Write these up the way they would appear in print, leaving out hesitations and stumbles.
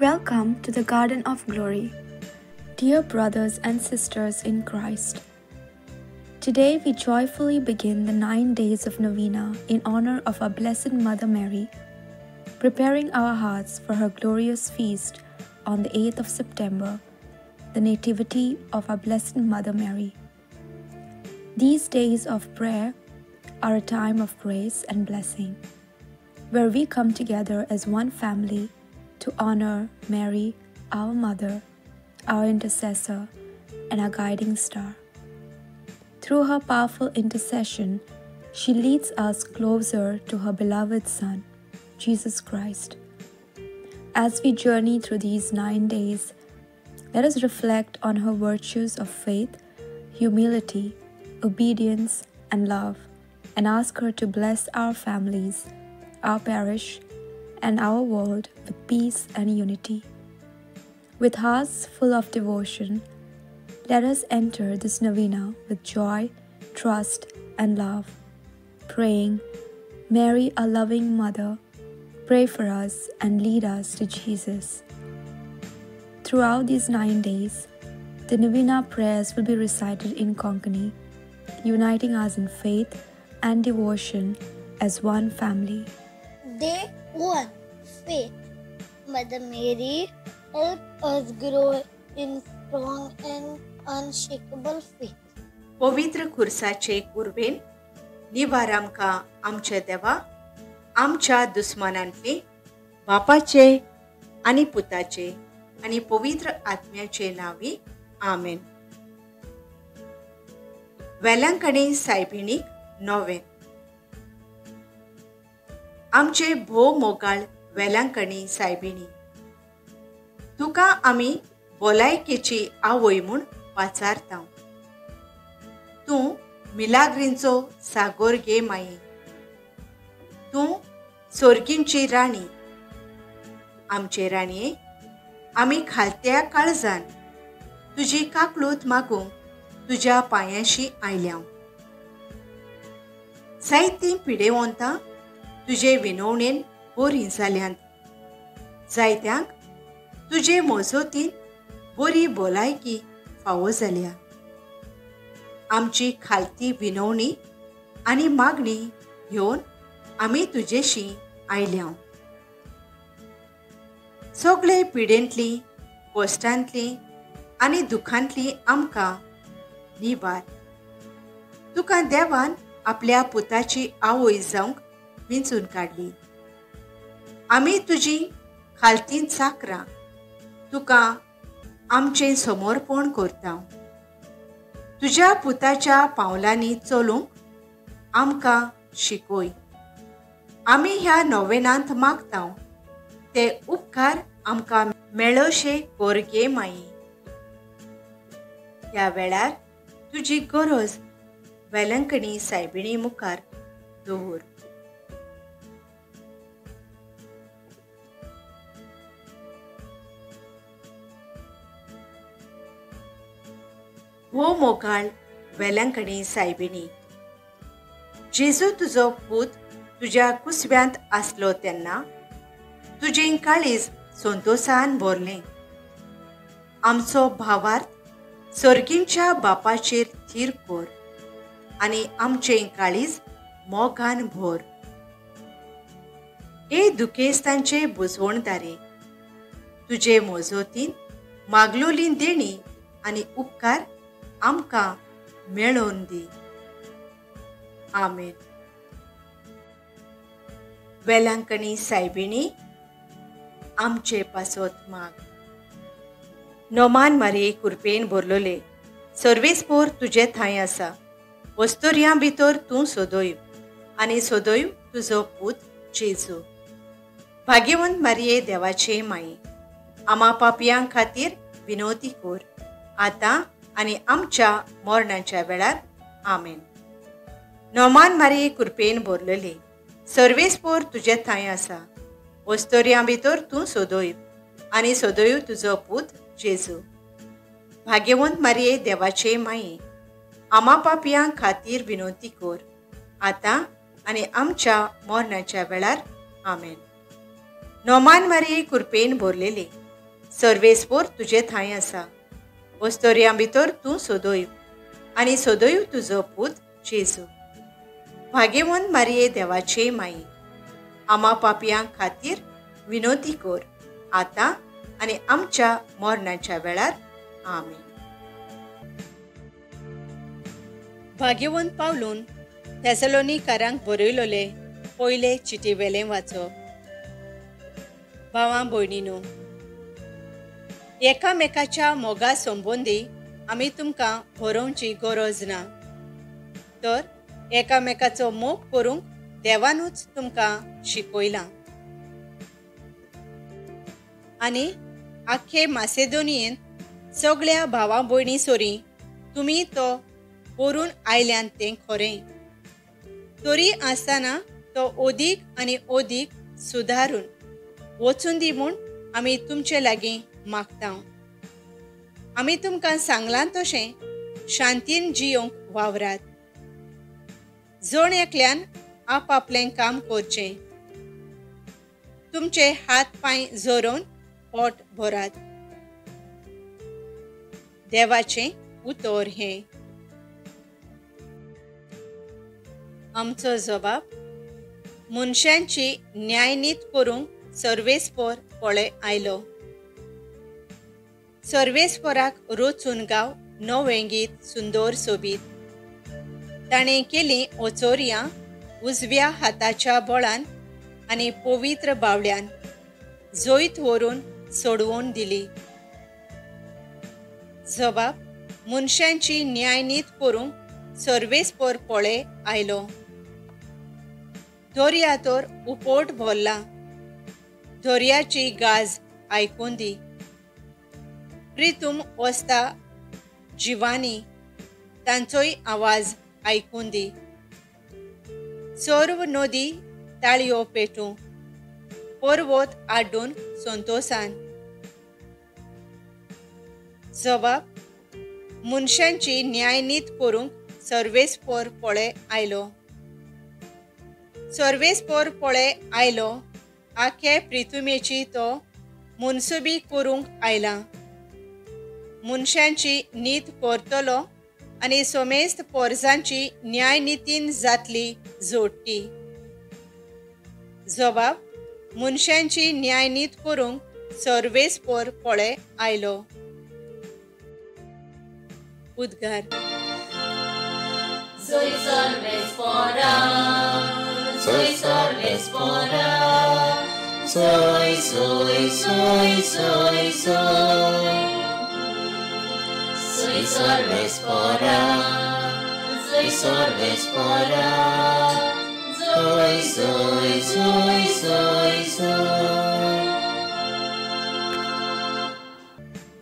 Welcome to the Garden of Glory. Dear brothers and sisters in Christ, today we joyfully begin the 9 days of novena in honor of our Blessed Mother Mary, preparing our hearts for her glorious feast on the 8th of September, the Nativity of our Blessed Mother Mary. These days of prayer are a time of grace and blessing, where we come together as one family to honor Mary, our Mother, our intercessor, and our guiding star. Through her powerful intercession, she leads us closer to her beloved Son, Jesus Christ. As we journey through these 9 days, let us reflect on her virtues of faith, humility, obedience, and love, and ask her to bless our families, our parish, and our world with peace and unity. With hearts full of devotion, let us enter this novena with joy, trust, and love, praying, Mary, our loving Mother, pray for us and lead us to Jesus. Throughout these 9 days, the novena prayers will be recited in Konkani, uniting us in faith and devotion as one family. Day 1. Faith. Mother Mary, help us grow in strong and unshakable faith. पवित्र खुर्साचे कुर्बेन निवार आमकां आमचे देवा आमच्या दुस्मानांतली बापाचे आनी पुताचे आनी पवित्र आत्म्याचे नावी आमेन. वेलांकणी सायबिणीक नोवें. आमचे भोव मोगाळ वेलांकणी सायबिणी, तुका आमी भलायकेची आवय म्हूण वाचारता. तूं मिलाग्रींचो सागोर गे माई, तूं सोर्गींची राणी. आमचे राणये, आमी खालत्या काळजान तुजी काकलूत मागूंक तुज्या पांयांशी आयल्या. जायतीं पिडेवंतां तुजे विनवणेन बरीं जाल्यांत. जायत्यांक तुजे मोजोतीन बरी भलायकी फावो जाल्या. आमची खालती विनवणी आनी मागणी घेवन आमी तुजेशी आयल्या. सगळे पिडेंतली, कोश्टांतली आनी दुखांतली आमकां निवार. तुका देवान आपल्या पुताची आवय जावंक विंचून काडली. आमी तुजी खालतीन चाकरां तुका आमचें समर्पण करता. तुज्या पुताच्या पावलांनी चलूंक आमकां शिकय. आमी ह्या नोवेनांत मागता ते उपकार आमकां मेळोशे कर गे माई. ह्या वेळार तुजी गरज वेलंकणी सायबिणी मुखार दवर. हो मोगाळ वेलांकणी सायबिणी, जेजू तुजो पूत तुज्या कुसव्यांत आसलो तेन्ना तुजें काळीज संतोषान भरलें. आमचो भावार्थ सर्गींच्या बापाचेर थीर कर आनी आमचें काळीज मोगान भर. ए दुखेस्तांचे बुजवणदारे, तुजे मोजोतीन मागलोली देणी आनी उपकार आमकां मेळोवन दी. आमेन. वेलांकणी सायबिणी, आमचे पासोत माग. नोमान मारये कुरपेन भरलोले, सर्वेस्पोर तुजे थंय आसा. वस्तुर्यां भितर तूं सोदोय आनी सोदोय तुजो पूत जेजू. भाग्यवंत मारये देवाचे माई, आमा पापयां खातीर विनोदी कर, आतां आनी आमच्या मरणाच्या वेळार आमेन. नोमान मारये कुरपेन भरलेले, सर्वेस्पोर तुजे थंय आसा. वस्तुर्यां भितर तूं सोदोय आनी सोदोय तुजो पूत जेजू. भाग्यवंत मारये देवाचे माई, आमा पापयां खातीर विनोदी कर, आतां आनी आमच्या मरणाच्या वेळार आमेन. नोमान मारये कुरपेन भरलेले, सर्वेस्पोर तुजे थाय आसा. वस्तोरयां भितर तूं सोदोय आनी सोदोय तुजो पूत जेजू. भाग्यवंत मारये देवाचे माई, आमा पापयां खातीर विनोदी कोर, आतां आनी आमच्या मरणाच्या वेळार. आमेन. भाग्यवंत पावलून थेसलोनिकारांक बरयलोले पयले चिटी वेलें वाचप. भावां भयणीनो, एकामेकाच्या मोगा संबंदी आमी तुमकां बरोवची गरज ना, तर एकामेकाचो मोग करूंक देवानूच तुमकां शिकयलां. आनी आख्खे मासेदोनियेंत सगळ्या भावां भयणी सोरी तुमी तो करून आयल्यान तें खरें. तरी आसतना तो ओदीक आनी ओदीक सुदारून वचून दी म्हूण आमी तुमचे लागीं मागता. आमी तुमकां सांगलां तशें शांतीन जियोंक वावरात. जण एकल्यान आपआपलें काम करचें. तुमचे हात पांय जोडून पोट भरात. देवाचें उतर हें. आमचो जबाब, मनशांची न्यायनीत करूंक सर्वेस्पोर पळय आयलो. सर्वेस्पोराक रोचून गांव नवेंगीत सुंदर सोबीत. ताणें केलीं ओचोरयां उजव्या हाताच्या बळान आनी पवित्र बावड्यान जोईत व्हरून सोडवून दिली. जबाब, मनशांची न्यायनीत करूंक सर्वेस्पोर पळय आयलो. दर्यातोर उपोट भरला. दर्याची गाज आयकून दी. प्रितूम वस्ता जिवानी, तांचोय आवाज आयकून दी. सर्व नदी ताळयो पेटूं, पर्वत आड्डून संतोषान. जबाब, मनशांची न्यायनीत करूंक सर्वेस्पोर पळय आयलो. सर्वेस्पोर पळय आयलो आख्खे प्रितुमेची तो मनसुबी करूंक आयला. मनशांची नीत करतलो आनी सोमेस्त पोरसांची न्यायनितीन जातली जोडटी. जबाब, मनशांची न्यायनीत करूंक सर्वेस्पोर पळय आयलो. उद्गार. Soy Sorvespora, soy Sorvespora, soy, soy, soy, soy, soy. Soy Sorvespora, soy Sorvespora, soy, soy, soy, soy, soy.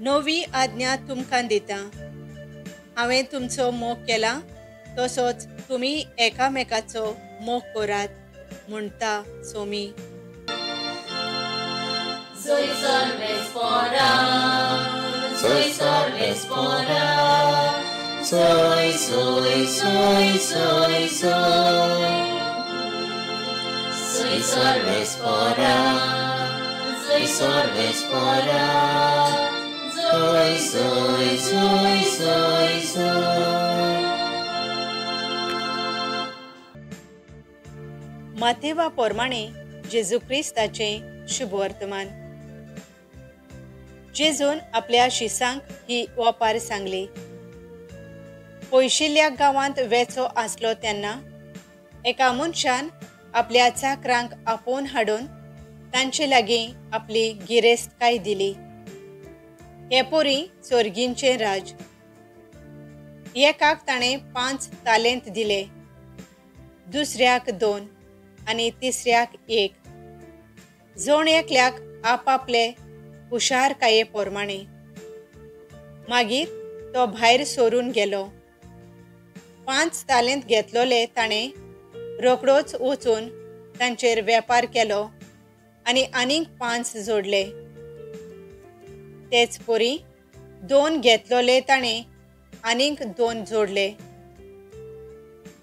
नवी आज्ञा तुमकां दिता. हांवें तुमचो मोग केला तसोच तुमी एकामेकाचो मोग करात, म्हणटा Somi. Soy Sorvespora, soy Sorvespora, soy, soy, soy, soy, soy. Soy Sorvespora, soy Sorvespora, soy, soy, soy, soy, soy. माथेवा प्रमाणे जेजू क्रिस्ताचें शुभ वर्तमान. जेजून आपल्या शिसांक ही ओपार सांगली. पयशिल्ल्या गांवांत वेचो आसलो तेन्ना एका मनशान आपल्या चाकरांक आपोवन हाडून तांचे लागीं आपली गिरेस्तकाय दिली. हे पोरी चोरगींचें राज. एकाक ताणें 5 तालेंत दिले, दुसऱ्याक 2 आनी तिसऱ्याक 1. जण एकल्याक आपआपले हुशारकाये प्रमाणे. मागीर तो भायर सोरून गेलो. 5 तालेंत घेतलोले ताणें रोखडोच वचून तांचेर वेपार केलो आनी आनीक 5 जोडले. तेच परी 2 घेतलोले ताणें आनीक 2 जोडले.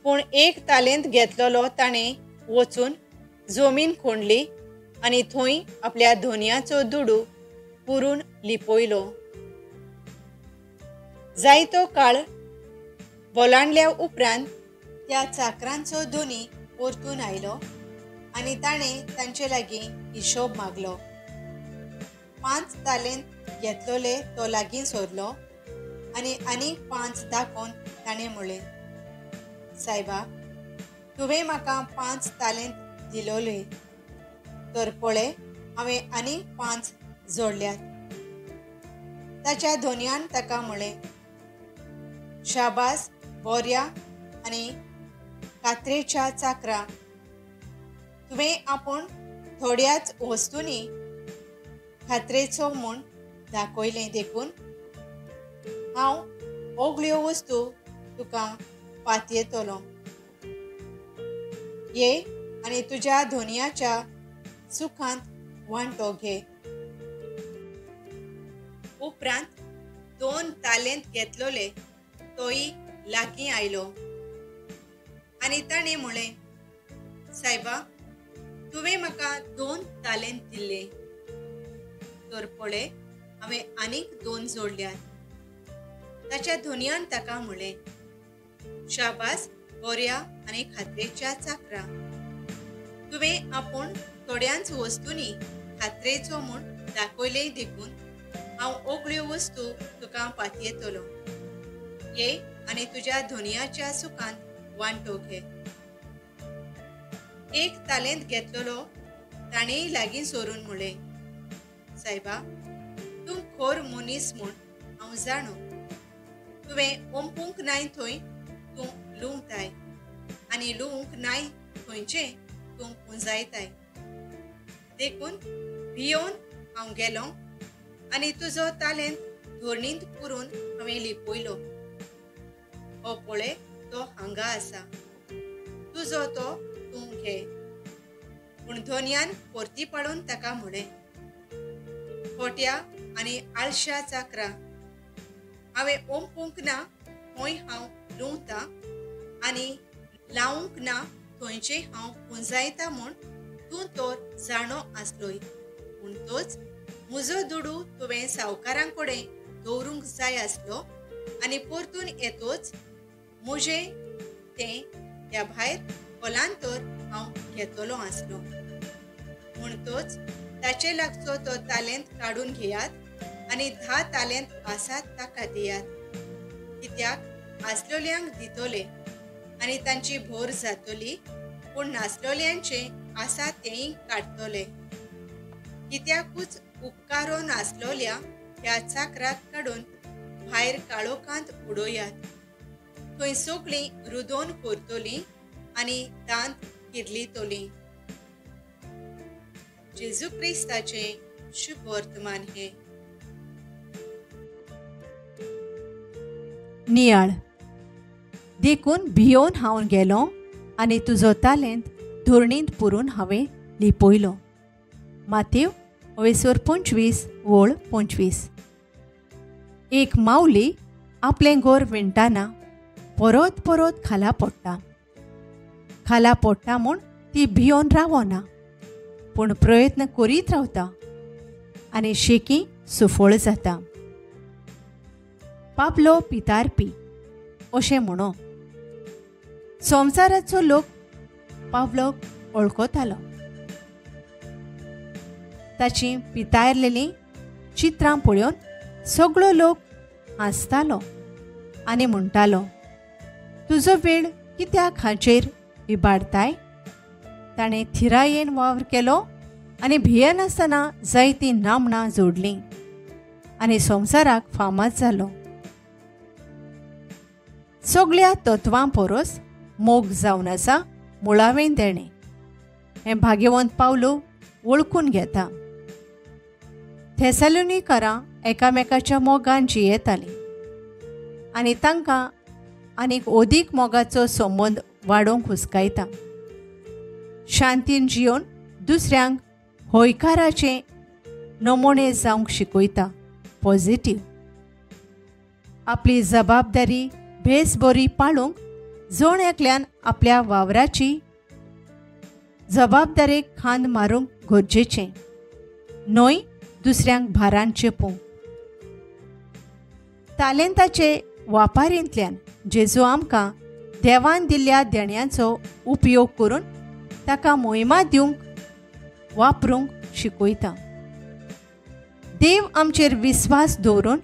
पूण 1 तालेंत घेतलोलो ताणें वचून जमीन खोंडली आनी थंय आपल्या धोनयाचो दुडू पुरून लिपोयलो. जायतो काळ ओलांडल्या उपरांत त्या चाकरांचो धोनी परतून आयलो आनी ताणें तांचे लागीं हिशोब मागलो. 5 तालेंत घेतलोले तो लागीं सोरलो आनी आनीक 5 दाखोवन ताणें म्हणलें, सायबा, तुवें म्हाका 5 तालेंत दिलोले, तर पळय हांवें आनीक 5 जोडल्यात. ताच्या धोनयान ताका म्हणलें, शाबास बोऱ्या आनी कात्रेच्या चाकरा, तुवें आपूण थोड्याच वस्तूंनी खात्रेचो म्हूण दाखयलें देखून हांव ओगल्यो वस्तू तुका पातयेतलो. ये आनी तुज्या धोनयाच्या सुखांत वांटो घे. उपरांत 2 तालेंत घेतलोले तोय लागीं आयलो आनी ताणें म्हणलें, सायबा, तुवें म्हाका 2 तालेंत दिल्ले, तर पळय हांवें आनीक 2 जोडल्यात. ताच्या धोनयान ताका म्हणलें, शाबास बोऱ्या आनी खात्रेच्या चाकरा, तुवें आपूण थोड्यांच वस्तूंनी खात्रेचो म्हूण दाखयलें देखून हांव ओगल्यो वस्तू तुका पातयेतलो. ये आनी तुज्या धोनयाच्या सुखांत वांटो घे. 1 तालेंत घेतलोलो ताणेंय लागीं सोरून म्हणलें, सायबा, तूं खोर मनीस म्हूण हांव जाणो. तुवें ओंपूंक नाय थंय तूं लुंवताय आनी लुंवंक नाय थंयचें तूं पुंजायताय. देखून भियोवन हांव गेलो आनी तुजो तालेंत धोरणींत पुरून हांवें लिपयलो. हो पळय तो हांगा आसा, तुजो तो तूं घे. पूण धोनयान परती पाडून ताका म्हणलें, खोट्या आनी आळश्या चाकरा, हांवें ओंपूंक ना थंय हांव लुंवता आनी लावूंक ना थंयचें हांव पुंजायता म्हूण तूं तर जाणो आसलोय. पूण तोच म्हजो दुडू तुवें सावकारां कडेन दवरूंक जाय आसलो आनी परतून येतोच म्हजें तें त्या भायर खोलान तर हांव घेतलो आसलो. म्हणटोच ताचे लागचो तो तालेंत काडून घेयात आनी 10 तालेंत आसात ताका दियात. कित्याक आसलोल्यांक दितोले आनी तांची भोर जातली, पूण नासलोल्यांचे आसा तेंय काडटले. कित्याकूच उपकारो नासलोल्या ह्या चाकराक काडून भायर काळोखांत उडोयात. थंय सगळीं रुदोन करतलीं आनी दांत किर्लितलीं. जेजू क्रिस्ताचें शुभ वर्तमान हे. नियाळ. देखून भियोन हांव गेलो आनी तुजो तालेंत धोरणींत पुरून हांवें लिपयलो. मातेव 25:25. एक माऊली आपलें गोर विणटाना परत परत खाला पडटा म्हूण ती भियोन रावना, पूण प्रयत्न करीत रावता आनी शेकी सुफळ जाता. पाबलो पितारपी अशें म्हणो. संवसाराचो लोक पावलोक वळखतालो. ताची पितायरलेलीं चित्रां पळोवन सगळो लोक हांसतालो आनी म्हणटालो, तुजो वेळ कित्याक हाचेर इबाडताय? ताणें थिरायेन वावर केलो आनी भियेनासतना जायतीं नामणां जोडलीं आनी संवसाराक फामाद जालो. सगळ्या तत्वां परस मोग जावन आसा मुळावें देणें. हें भाग्यवंत पावलो वळखून घेता. थेसलोनिकारां एकामेकाच्या मोगान जियेतालीं आनी तांकां आनीक ओदीक मोगाचो संबंद वाडोवंक हुस्कायता. शांतीन जियोन दुसऱ्यांक होयकाराचे नमोणे जावंक शिकयता. पॉझिटीव. आपली जबाबदारी भेस बरी पाळूंक जण एकल्यान आपल्या वावराची जबाबदारेक खांद मारूंक गरजेचें. न्हय दुसऱ्यांक भारान चेपूंक. तालेंताचे वापारींतल्यान जेजू आमकां देवान दिल्ल्या देण्यांचो उपयोग करून ताका मोहिमा दिवंक वापरूंक शिकयता. देव आमचेर विस्वास दवरून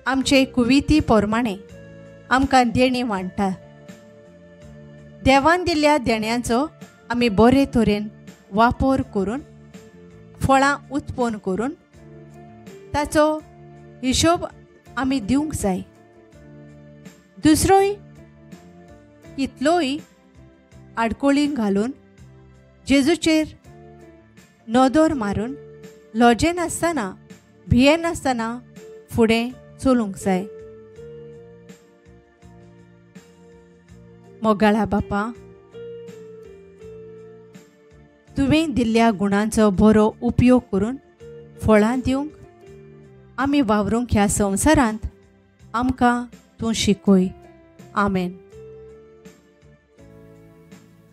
आमचे कुविती पोरमाणें आमकां देणी वांडटा. देवान दिल्ल्या देण्यांचो आमी बरे तरेन वापर करून फळां उत्पन्न करून ताचो हिशोब आमी दिवंक जाय. दुसरोय कितलोय आडकोळींक घालून जेजूचेर नदर मारून लॉजे नासतना भिये नासतना फुडें चलूंक जाय. मोगाळा बापा, तुवें दिल्ल्या गुणांचो बरो उपयोग करून फळां दिवंक आमी वावरूंक ह्या संवसारांत आमकां तूं शिकय. आमेन.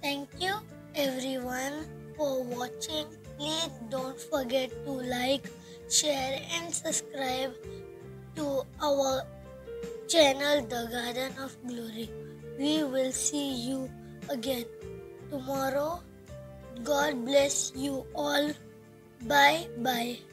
Thank you everyone for watching. Please don't forget to like, share and subscribe to our channel The Garden of Glory. We will see you again tomorrow. God bless you all. Bye bye.